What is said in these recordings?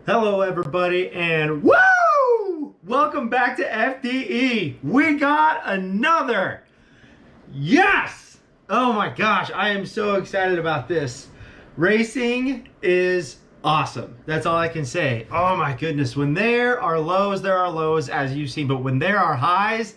Hello everybody and woo! Welcome back to FDE. We got another. Yes! Oh my gosh, I am so excited about this. Racing is awesome. That's all I can say. Oh my goodness, when there are lows as you've seen, but when there are highs,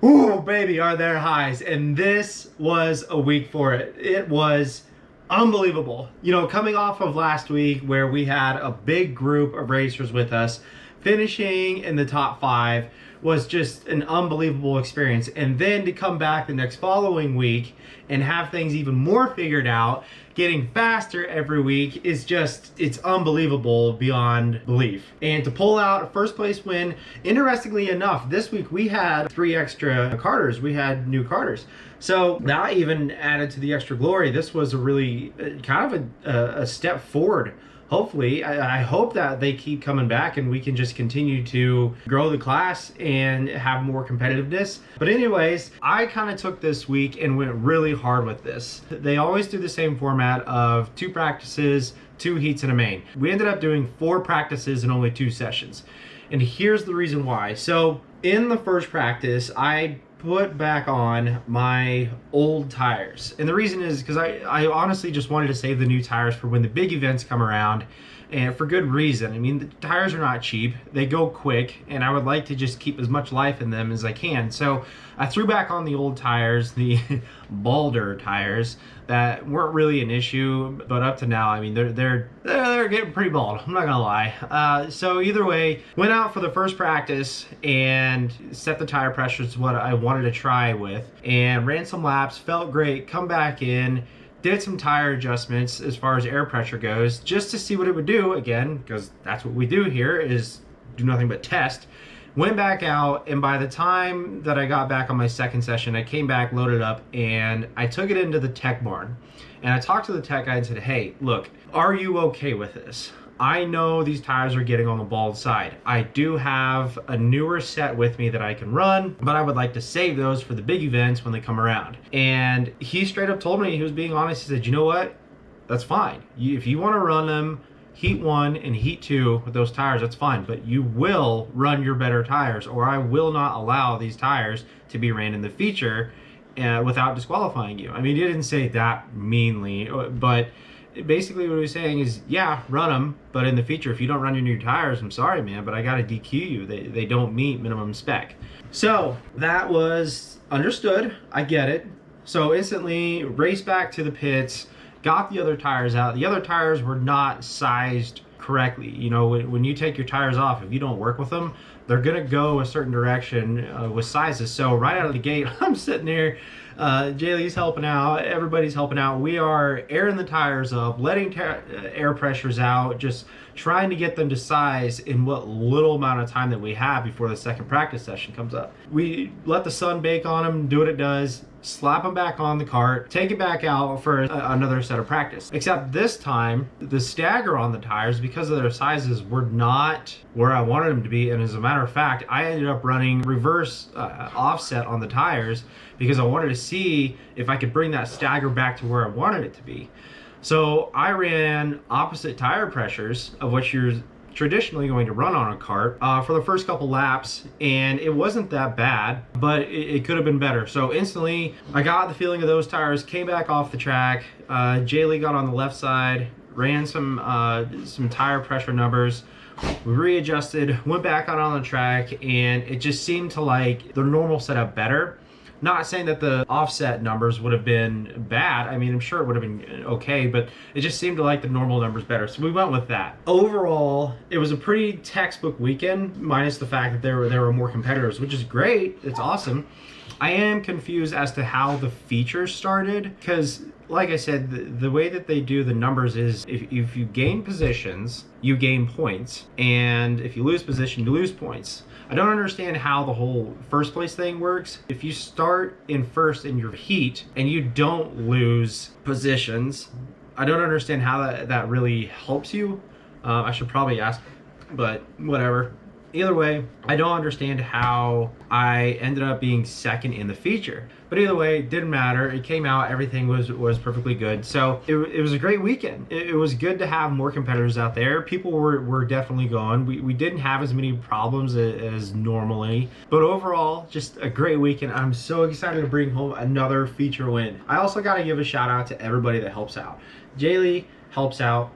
ooh baby, are there highs. And this was a week for it. It was unbelievable. You know, coming off of last week where we had a big group of racers with us, finishing in the top 5 was just an unbelievable experience. And then to come back the next following week and have things even more figured out, getting faster every week is just, it's unbelievable beyond belief. And to pull out a first place win, interestingly enough, this week we had 3 extra carters. We had new carters. So that even added to the extra glory. This was a really kind of a step forward. Hopefully, I hope that they keep coming back and we can just continue to grow the class and have more competitiveness. But anyways, I kind of took this week and went really hard with this. They always do the same format of 2 practices, 2 heats and a main. We ended up doing 4 practices and only 2 sessions. And here's the reason why. So in the first practice, I put back on my old tires, and the reason is because I honestly just wanted to save the new tires for when the big events come around, and for good reason. I mean, the tires are not cheap, they go quick, and I would like to just keep as much life in them as I can. So I threw back on the old tires, the Balder tires that weren't really an issue, but up to now, I mean, they're getting pretty bald, I'm not gonna lie. So either way, went out for the first practice and set the tire pressures to what I wanted to try with, and ran some laps, felt great, come back in, did some tire adjustments as far as air pressure goes, just to see what it would do, again, because that's what we do here, is do nothing but test. Went back out, and by the time that I got back on my second session, I came back, loaded up, and I took it into the tech barn. And I talked to the tech guy and said, hey, look, are you okay with this? I know these tires are getting on the bald side. I do have a newer set with me that I can run, but I would like to save those for the big events when they come around. And he straight up told me, he was being honest, he said, you know what? That's fine. If you want to run them heat 1 and heat 2 with those tires, that's fine, but you will run your better tires, or I will not allow these tires to be ran in the feature without disqualifying you. I mean, he didn't say that meanly, but basically what he was saying is, yeah, run them, but in the feature, if you don't run your new tires, I'm sorry, man, but I gotta DQ you. They don't meet minimum spec. So that was understood. I get it. So instantly raced back to the pits, got the other tires out. The other tires were not sized correctly. You know, when you take your tires off, if you don't work with them, they're gonna go a certain direction with sizes. So right out of the gate, I'm sitting there, Jaylee's helping out, everybody's helping out. We are airing the tires up, letting air pressures out, just trying to get them to size in what little amount of time that we have before the second practice session comes up. We let the sun bake on them, do what it does, slap them back on the cart, take it back out for another set of practice. Except this time, the stagger on the tires, because of their sizes, were not where I wanted them to be. And as a matter of fact, I ended up running reverse offset on the tires because I wanted to see if I could bring that stagger back to where I wanted it to be. So I ran opposite tire pressures of what you're traditionally going to run on a kart for the first couple laps, and it wasn't that bad, but it could have been better. So instantly I got the feeling of those tires, came back off the track. Jaylee got on the left side, ran some tire pressure numbers, we readjusted, went back out on the track, and it just seemed to like the normal setup better. Not saying that the offset numbers would have been bad. I mean, I'm sure it would have been okay, but it just seemed to like the normal numbers better. So we went with that. Overall, it was a pretty textbook weekend, minus the fact that there were more competitors, which is great. It's awesome. I am confused as to how the features started, because like I said, the way that they do the numbers is if you gain positions, you gain points, and if you lose position, you lose points. I don't understand how the whole first place thing works. If you start in first in your heat and you don't lose positions, I don't understand how that really helps you. I should probably ask, but whatever. Either way, I don't understand how I ended up being second in the feature. But either way, it didn't matter. It came out, everything was perfectly good. So it was a great weekend. It was good to have more competitors out there. People were definitely going. We didn't have as many problems as normally. But overall, just a great weekend. I'm so excited to bring home another feature win. I also got to give a shout out to everybody that helps out. Jaylee helps out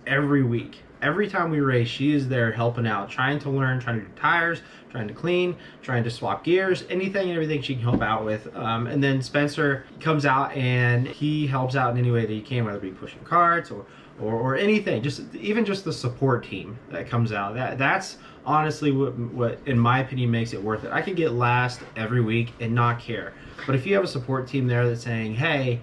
every week. Every time we race, she is there helping out, trying to learn, trying to do tires, trying to clean, trying to swap gears, anything and everything she can help out with. And then Spencer comes out and he helps out in any way that he can, whether it be pushing carts or anything, even just the support team that comes out. That's honestly what in my opinion makes it worth it. I could get last every week and not care. But if you have a support team there that's saying, hey,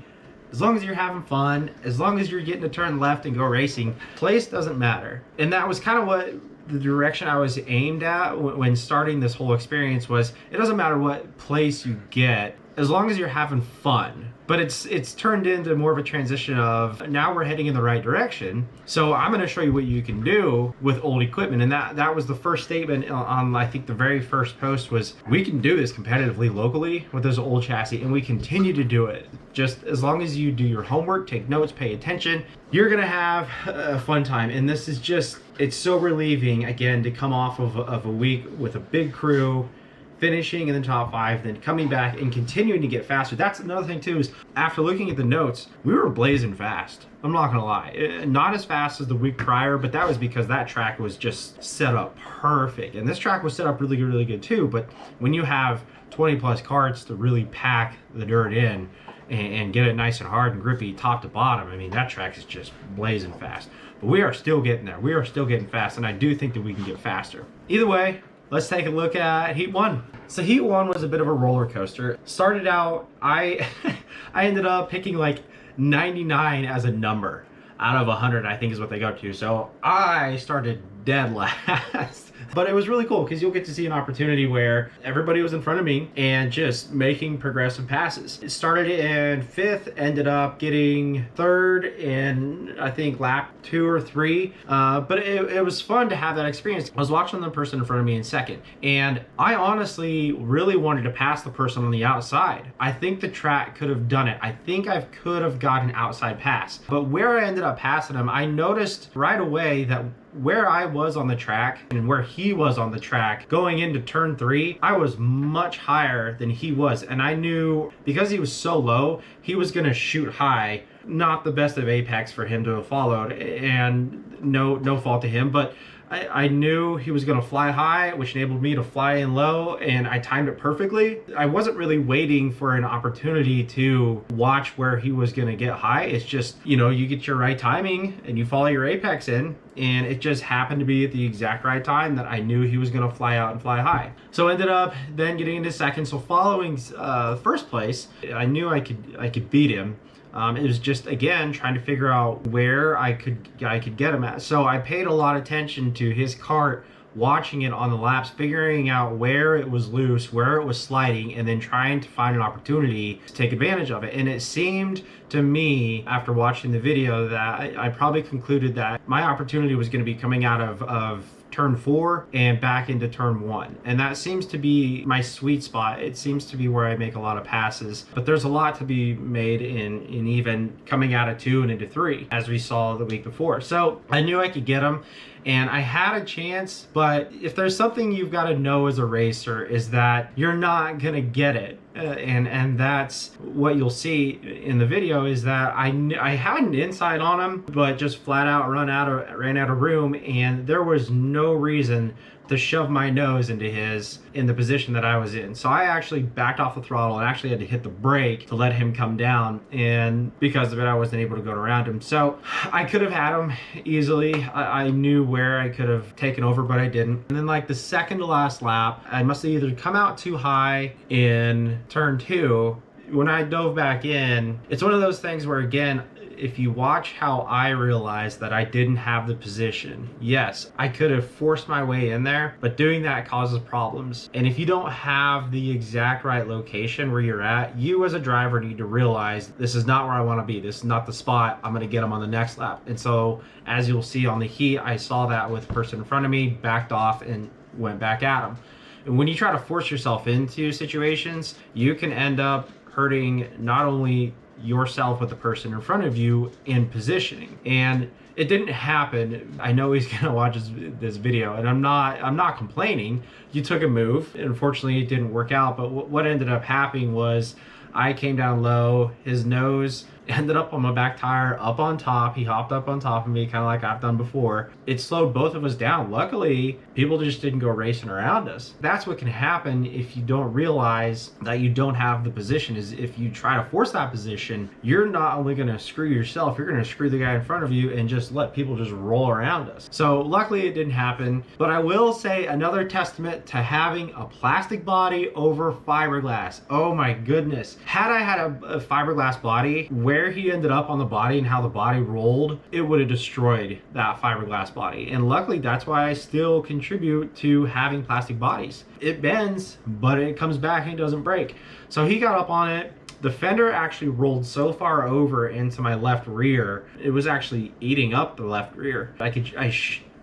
as long as you're having fun, as long as you're getting to turn left and go racing, place doesn't matter. And that was kind of what the direction I was aimed at when starting this whole experience was, it doesn't matter what place you get, as long as you're having fun. But it's turned into more of a transition of, now we're heading in the right direction, so I'm going to show you what you can do with old equipment. And that was the first statement on I think the very first post was, we can do this competitively locally with this old chassis, and we continue to do it. Just as long as you do your homework, take notes, pay attention, you're going to have a fun time. And this is just, it's so relieving again to come off of a week with a big crew, finishing in the top 5, then coming back and continuing to get faster. That's another thing too, is after looking at the notes, we were blazing fast. I'm not gonna lie. Not as fast as the week prior, but that was because that track was just set up perfect. And this track was set up really, really good too. But when you have 20 plus carts to really pack the dirt in and get it nice and hard and grippy top to bottom, I mean, that track is just blazing fast. But we are still getting there. We are still getting fast, and I do think that we can get faster. Either way, let's take a look at Heat 1. So Heat 1 was a bit of a roller coaster. Started out, I ended up picking like 99 as a number out of 100, I think is what they go to. So I started dead last. But it was really cool because you'll get to see an opportunity where everybody was in front of me and just making progressive passes. It started in 5th, ended up getting 3rd in I think lap 2 or 3. But it was fun to have that experience. I was watching the person in front of me in 2nd, and I honestly really wanted to pass the person on the outside. I think the track could have done it. I think I could have gotten an outside pass. But where I ended up passing him, I noticed right away that where I was on the track and where he was on the track going into turn 3, I was much higher than he was. And I knew because he was so low, he was going to shoot high. Not the best of apex for him to have followed, and no fault to him, but I knew he was going to fly high, which enabled me to fly in low, and I timed it perfectly. I wasn't really waiting for an opportunity to watch where he was going to get high. It's just, you know, you get your right timing and you follow your apex in, and it just happened to be at the exact right time that I knew he was going to fly out and fly high. So I ended up then getting into 2nd. So following 1st place, I knew I could beat him. It was just, again, trying to figure out where I could get him at. So I paid a lot of attention to his cart, watching it on the laps, figuring out where it was loose, where it was sliding, and then trying to find an opportunity to take advantage of it. And it seemed to me, after watching the video, that I probably concluded that my opportunity was going to be coming out of turn 4 and back into turn 1, and that seems to be my sweet spot. It seems to be where I make a lot of passes, but there's a lot to be made in even coming out of 2 and into 3, as we saw the week before. So I knew I could get him, and I had a chance. But if there's something you've got to know as a racer, is that you're not gonna get it. And that's what you'll see in the video, is that I had an inside on him, but just flat out ran out of room, and there was no reason to shove my nose into in the position that I was in. So I actually backed off the throttle and actually had to hit the brake to let him come down, and because of it I wasn't able to go around him. So I could have had him easily. I knew where I could have taken over, but I didn't. And then like the 2nd to last lap, I must have either come out too high in turn 2. When I dove back in, it's one of those things where, again, if you watch how I realized that I didn't have the position, yes, I could have forced my way in there, but doing that causes problems. And if you don't have the exact right location where you're at, you as a driver need to realize, this is not where I want to be. This is not the spot. I'm going to get him on the next lap. And so as you'll see on the heat, I saw that with the person in front of me, backed off, and went back at him. And when you try to force yourself into situations, you can end up hurting not only yourself but the person in front of you in positioning. And it didn't happen. I know he's gonna watch this video, and I'm not complaining. You took a move. Unfortunately, it didn't work out. But what ended up happening was I came down low. His nose ended up on my back tire, up on top. He hopped up on top of me, kind of like I've done before. It slowed both of us down. Luckily, people just didn't go racing around us. That's what can happen if you don't realize that you don't have the position. Is if you try to force that position, you're not only going to screw yourself, you're going to screw the guy in front of you and just let people just roll around us. So luckily it didn't happen. But I will say another testament to having a plastic body over fiberglass. Oh my goodness. Had I had a fiberglass body, where he ended up on the body and how the body rolled, it would have destroyed that fiberglass body. And luckily, that's why I still contribute to having plastic bodies. It bends, but it comes back and it doesn't break. So he got up on it. The fender actually rolled so far over into my left rear, it was actually eating up the left rear. I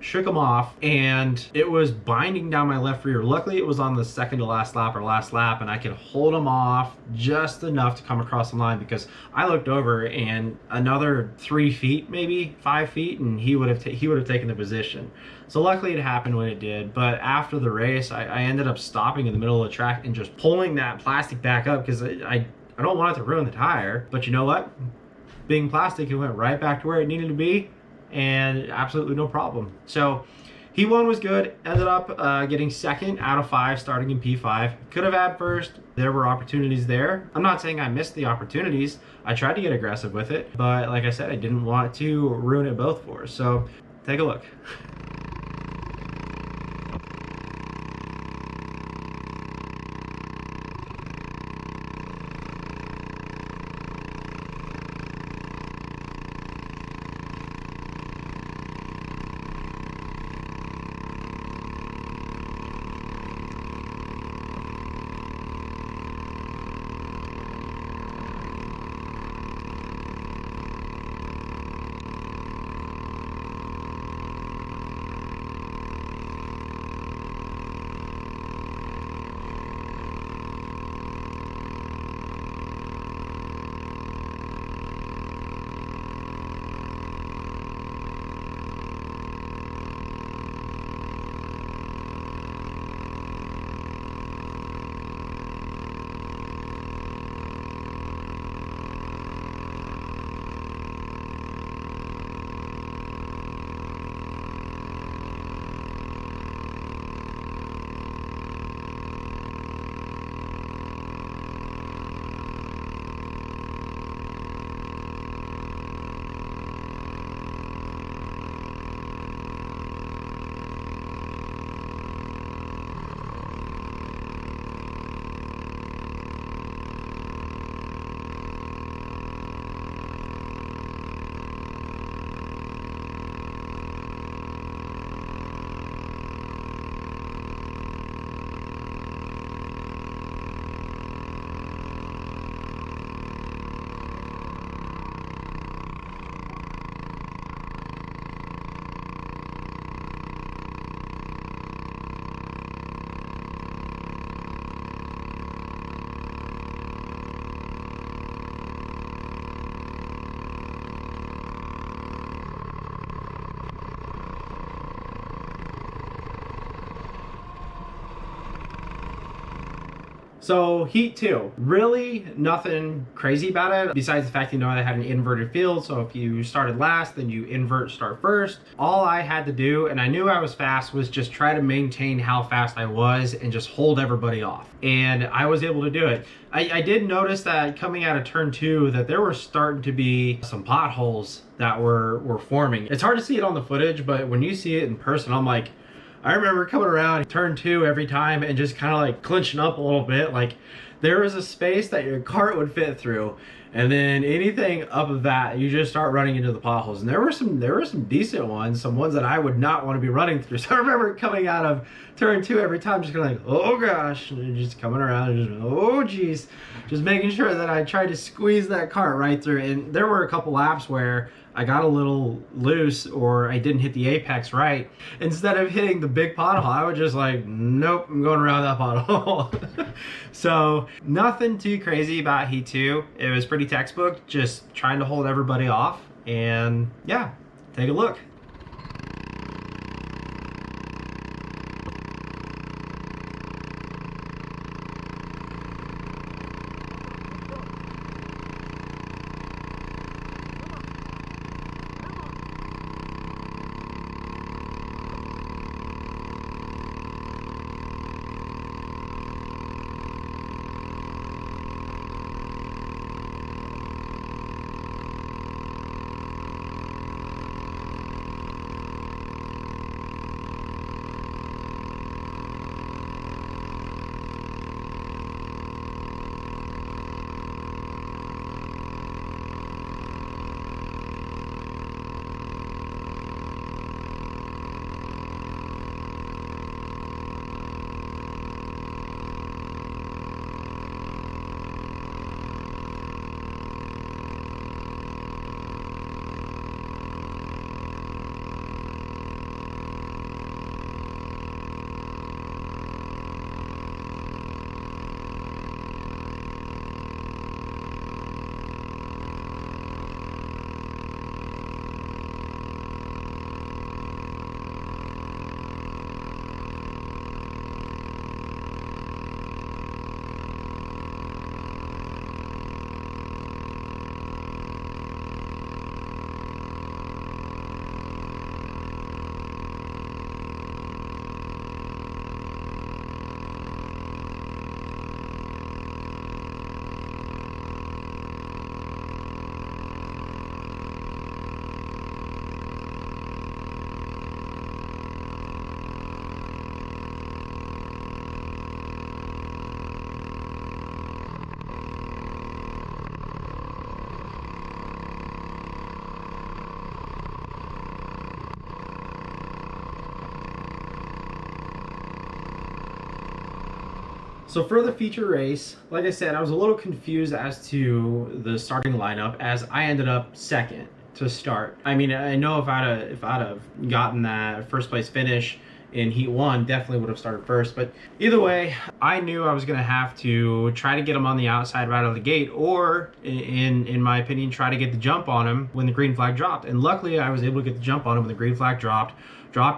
shook him off, and it was binding down my left rear. Luckily, it was on the second to last lap or last lap, and I could hold him off just enough to come across the line, because I looked over and another 3 feet, maybe 5 feet, and he would have taken the position. So luckily it happened when it did. But after the race, I ended up stopping in the middle of the track and just pulling that plastic back up, because I don't want it to ruin the tire. But you know what? Being plastic, it went right back to where it needed to be, and absolutely no problem. So he won, was good. Ended up getting second out of 5, starting in P5. Could have had first. There were opportunities there. I'm not saying I missed the opportunities. I tried to get aggressive with it, but like I said, I didn't want to ruin it both for us. So take a look. So heat 2, really nothing crazy about it besides the fact, I had an inverted field. So if you started last, then you invert start first. All I had to do, and I knew I was fast, was just try to maintain how fast I was and just hold everybody off. And I was able to do it. I did notice that coming out of turn 2 that there were starting to be some potholes that were forming. It's hard to see it on the footage, but when you see it in person, I'm like, I remember coming around turn 2 every time and just kind of like clinching up a little bit. Like there was a space that your cart would fit through, and then anything up of that, you just start running into the potholes. And there were some decent ones, some ones that I would not want to be running through. So I remember coming out of turn 2 every time, just kind of like, oh gosh, and just coming around and just, oh geez, just making sure that I tried to squeeze that cart right through. And there were a couple laps where I got a little loose or I didn't hit the apex right. Instead of hitting the big pothole, I was just like, nope, I'm going around that pothole. So nothing too crazy about Heat 2. It was pretty textbook, just trying to hold everybody off. And yeah, take a look. So for the feature race, like I said, I was a little confused as to the starting lineup as I ended up second to start. I mean, I know if I'd have gotten that first place finish in Heat 1, definitely would have started first. But either way, I knew I was going to have to try to get him on the outside right out of the gate, or in my opinion, try to get the jump on him when the green flag dropped. And luckily, I was able to get the jump on him when the green flag dropped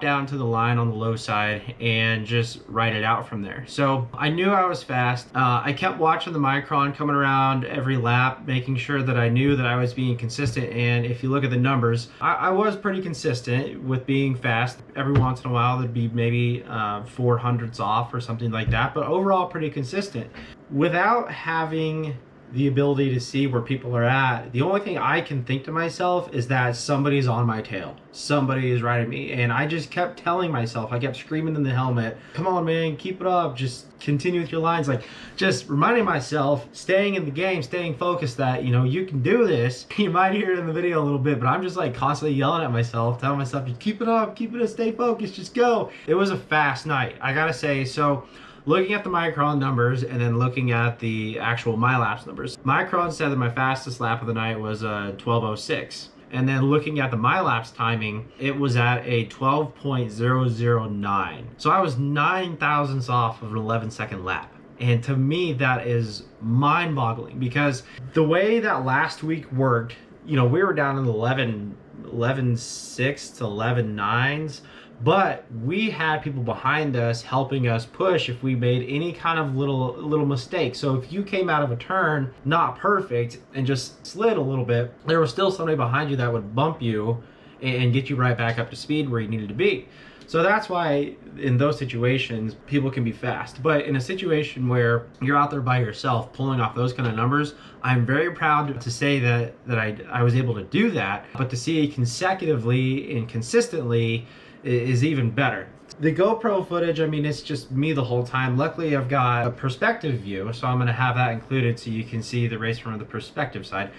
down to the line on the low side and just ride it out from there. So I knew I was fast. I kept watching the Micron coming around every lap, making sure that I knew that I was being consistent. And if you look at the numbers, I was pretty consistent with being fast. Every once in a while, there'd be maybe 400ths off or something like that, but overall pretty consistent. Without having the ability to see where people are at, the only thing I can think to myself is that somebody's on my tail. Somebody is riding me. And I just kept telling myself, I kept screaming in the helmet, come on, man, keep it up. Just continue with your lines. Like, just reminding myself, staying in the game, staying focused that, you know, you can do this. You might hear it in the video a little bit, but I'm just like constantly yelling at myself, telling myself, just keep it up, stay focused, just go. It was a fast night, I gotta say. So looking at the Micron numbers and then looking at the actual my laps numbers, Micron said that my fastest lap of the night was 12:06. And then looking at the my laps timing, it was at a 12.009. So I was 9 thousandths off of an 11-second lap. And to me, that is mind-boggling, because the way that last week worked, you know, we were down in the 11.6 to 11.9s. But we had people behind us helping us push if we made any kind of little mistake. So if you came out of a turn not perfect and just slid a little bit, there was still somebody behind you that would bump you and get you right back up to speed where you needed to be. So that's why in those situations, people can be fast. But in a situation where you're out there by yourself pulling off those kind of numbers, I'm very proud to say that I was able to do that. But to see it consecutively and consistently is even better. The GoPro footage, I mean, it's just me the whole time. Luckily, I've got a perspective view, so I'm going to have that included so you can see the race from the perspective side.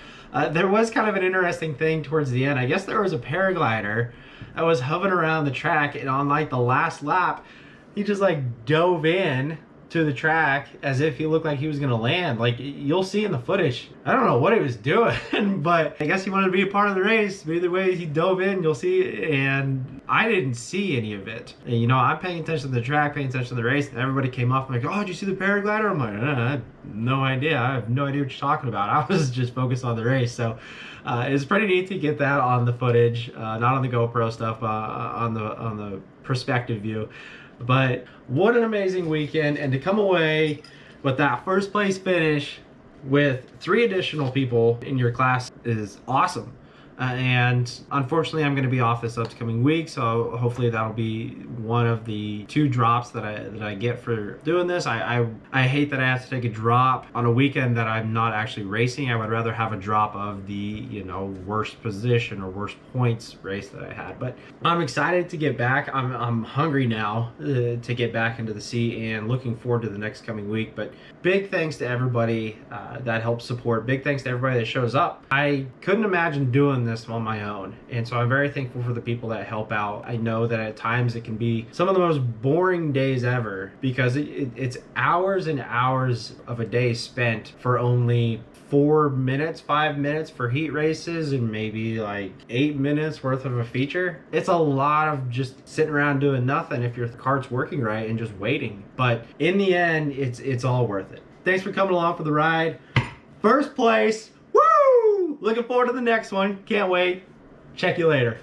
There was kind of an interesting thing towards the end. I guess there was a paraglider that was hovering around the track, and on like the last lap, he just like dove in to the track as if he looked like he was gonna land. Like, you'll see in the footage. I don't know what he was doing, but I guess he wanted to be a part of the race. Either way, he dove in, you'll see, and I didn't see any of it. And, you know, I'm paying attention to the track, paying attention to the race, and everybody came off and like, oh, did you see the paraglider? I'm like, I have no idea. I have no idea what you're talking about. I was just focused on the race. So it's pretty neat to get that on the footage, not on the GoPro stuff, on the perspective view. But what an amazing weekend, and to come away with that first place finish with 3 additional people in your class is awesome. And unfortunately, I'm going to be off this upcoming week, so hopefully that'll be one of the 2 drops that I get for doing this. I hate that I have to take a drop on a weekend that I'm not actually racing. I would rather have a drop of the, you know, worst position or worst points race that I had. But I'm excited to get back. I'm hungry now to get back into the seat and looking forward to the next coming week. But big thanks to everybody that helps support. Big thanks to everybody that shows up. I couldn't imagine doing this on my own, and so I'm very thankful for the people that help out. I know that at times it can be some of the most boring days ever because it's hours and hours of a day spent for only 4 minutes, 5 minutes for heat races, and maybe like 8 minutes worth of a feature. It's a lot of just sitting around doing nothing if your cart's working right and just waiting. But in the end, it's all worth it. Thanks for coming along for the ride. First place. Looking forward to the next one. Can't wait. Check you later.